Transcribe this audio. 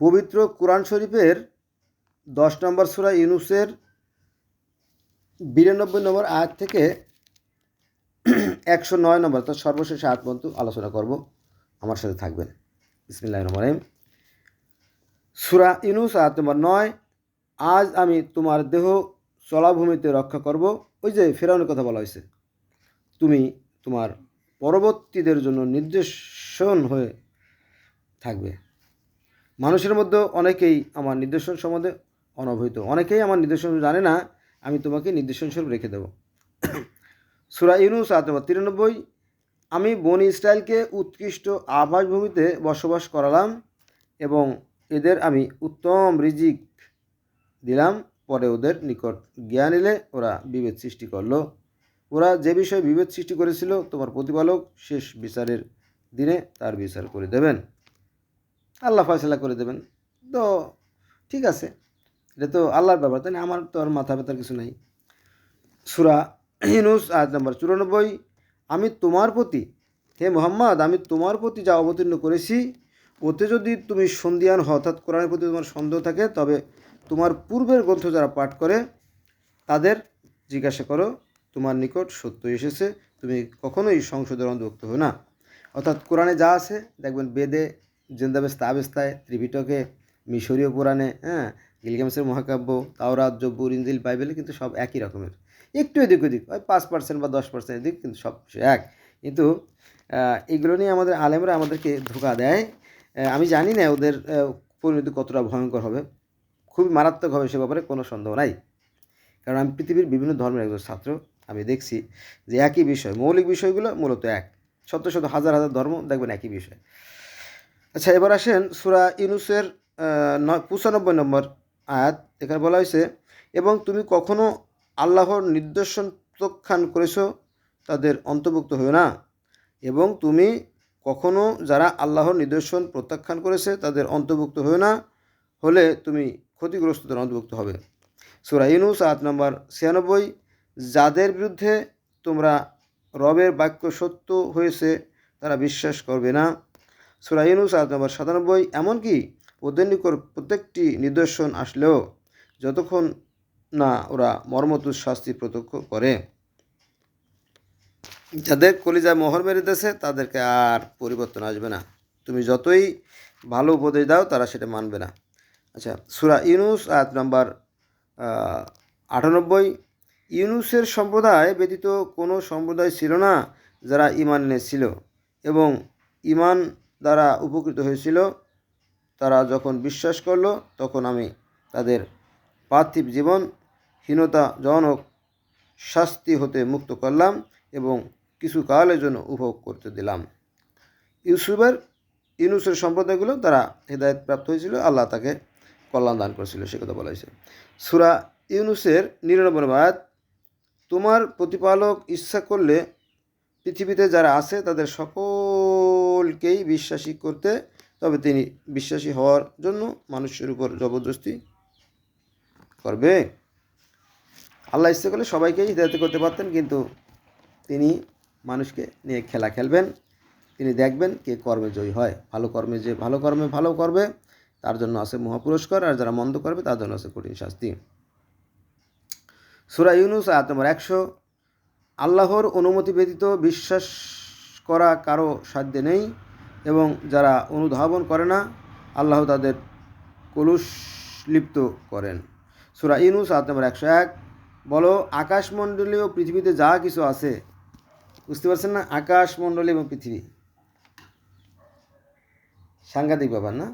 পবিত্র কুরআন শরীফের 10 নম্বর সূরা ইউনূসের 92 নম্বর আয়াত থেকে 109 নম্বর অর্থাৎ সর্বশেষ আয়াত পর্যন্ত আলোচনা করব। আমার সাথে থাকবেন। বিসমিল্লাহির রহমানির রহিম। সূরা ইউনূস আয়াত নম্বর 9। আজ আমি তোমার দেহ চলাভূমিতে রক্ষা করব। ওই যে ফেরাউনের কথা বলা হয়েছে, তুমি তোমার পরবর্তীদের জন্য নির্দেশন হয়ে থাকবে। মানুষের মধ্যে অনেকেই আমার নির্দেশন সম্বন্ধে অনবহিত, অনেকেই আমার নির্দেশন জানে না, আমি তোমাকে নির্দেশন স্বরূপ রেখে দেব। সূরা ইউনূস আয়াত নম্বর 93। আমি বনী ইসরায়েলকে উৎকৃষ্ট আবাসভূমিতে বসবাস করালাম এবং এদের আমি উত্তম রিজিক দিলাম। পরে ওদের নিকট জ্ঞান এলে ওরা বিভেদ সৃষ্টি করলো। ওরা যে বিষয়ে বিভেদ সৃষ্টি করেছিল, তোমার প্রতিপালক শেষ বিচারের দিনে তার বিচার করে দেবেন, আল্লাহ ফয়সালা করে দেবেন। তো ঠিক আছে, এটা তো আল্লাহর ব্যাপার, তাই না? আমার তো আর মাথা ব্যথার কিছু নাই। সূরা ইউনূস আয়াত নম্বর 94। আমি তোমার প্রতি, হে মুহাম্মদ, আমি তোমার প্রতি যা অবতীর্ণ করেছি ওতে যদি তুমি সন্দিহান হও, অর্থাৎ কোরআনের প্রতি তোমার সন্দেহ থাকে, তবে তোমার পূর্বের গ্রন্থ যারা পাঠ করে তাদের জিজ্ঞাসা করো, তোমার নিকট সত্য এসেছে, তুমি কখনোই সংশোধন অন্তর্ভুক্ত হো না। অর্থাৎ কোরআনে যা আছে দেখবেন, বেদে, জিন্দাবেস্তা আবেস্তায়, ত্রিপিটকে, মিশরীয় পুরাণে, গিলগামেশের মহাকাব্য, তাওরাত, জব্বুর, ইনজিল, বাইবেলে কিন্তু সব একই রকমের। একটু এদিক ওদিক, ওই 5% বা 10% এদিক, কিন্তু সব এক। কিন্তু এগুলো নিয়ে আমাদের আলেমরা আমাদেরকে ধোঁকা দেয়। আমি জানি না ওদের পরিণতি কতটা ভয়ঙ্কর হবে, খুবই মারাত্মক হবে, সে ব্যাপারে কোনো সন্দেহ নাই। কারণ আমি পৃথিবীর বিভিন্ন ধর্মের একজন ছাত্র, আমি দেখছি যে একই বিষয়, মৌলিক বিষয়গুলো মূলত এক। শত শত হাজার হাজার ধর্ম দেখবেন একই বিষয়। আচ্ছা, এবার আসেন সূরা ইউনূসের 95 নম্বর আয়াত। এখানে বলা হয়েছে, এবং তুমি কখনো আল্লাহর নির্দেশন প্রত্যাখ্যান করেছ তাদের অন্তর্ভুক্ত হও না। এবং তুমি কখনো যারা আল্লাহর নির্দেশন প্রত্যাখ্যান করেছে তাদের অন্তর্ভুক্ত হও না, হলে তুমি ক্ষতিগ্রস্তদের অন্তর্ভুক্ত হবে। সূরা ইউনূস আয়াত নম্বর 96। যাদের বিরুদ্ধে তোমরা রবের বাক্য সত্য হয়েছে তারা বিশ্বাস করবে না। সূরা ইউনূস আয়াত নম্বর 97। এমনকি ওদের নিকট প্রত্যেকটি নিদর্শন আসলেও যতক্ষণ না ওরা মর্মতুদ শাস্তি প্রত্যক্ষ করে, যাদের কলিজায় মোহর মেরেতেছে তাদেরকে আর পরিবর্তন আসবে না। তুমি যতই ভালো উপদেশ দাও তারা সেটা মানবে না। আচ্ছা, সূরা ইউনূস আয়াত নম্বর 98। ইউনূসের সম্প্রদায় ব্যতীত কোনো সম্প্রদায় ছিল না যারা ঈমান এনেছিল এবং ঈমান দ্বারা উপকৃত হয়েছিল। তারা যখন বিশ্বাস করল তখন আমি তাদের পার্থিব জীবন হীনতাজনক শাস্তি হতে মুক্ত করলাম এবং কিছু কালের জন্য উপভোগ করতে দিলাম। ইউনূসের সম্প্রদায়গুলো তারা হেদায়েত প্রাপ্ত হয়েছিল, আল্লাহ তাকে কল্যাণ দান করেছিল, সে কথা বলা হয়েছে। সূরা ইউনূসের 99 আয়াত। তোমার প্রতিপালক ইচ্ছা করলে পৃথিবীতে যারা আছে তাদের সকলকেই বিশ্বাসী করতে, তবে তিনি বিশ্বাসী হওয়ার জন্য মানুষের উপর জবরদস্তি করবে। আল্লাহ ইচ্ছা করলে সবাইকেই হিদায়ত করতে পারতেন, কিন্তু তিনি মানুষকে নিয়ে খেলা খেলবেন। তিনি দেখবেন কে কর্মে জয়ী হয়। ভালো কর্মে যে ভালো করবে তার জন্য আছে মহাপুরস্কার, আর যারা মন্দ করবে তার জন্য আছে কঠিন শাস্তি। সূরা ইউনূস আয়াত নম্বর 100। আল্লাহর অনুমতি ব্যতীত বিশ্বাস করা কারো সাধ্যে নেই এবং যারা অনুধাবন করে না আল্লাহ তাদের কলুষলিপ্ত করেন। সূরা ইউনূস আয়াত নম্বর 101। বলো, আকাশমণ্ডলীয় পৃথিবীতে যা কিছু আছে, বুঝতে পারছেন না? আকাশমণ্ডলী এবং পৃথিবী, সাংঘাতিক ব্যাপার না?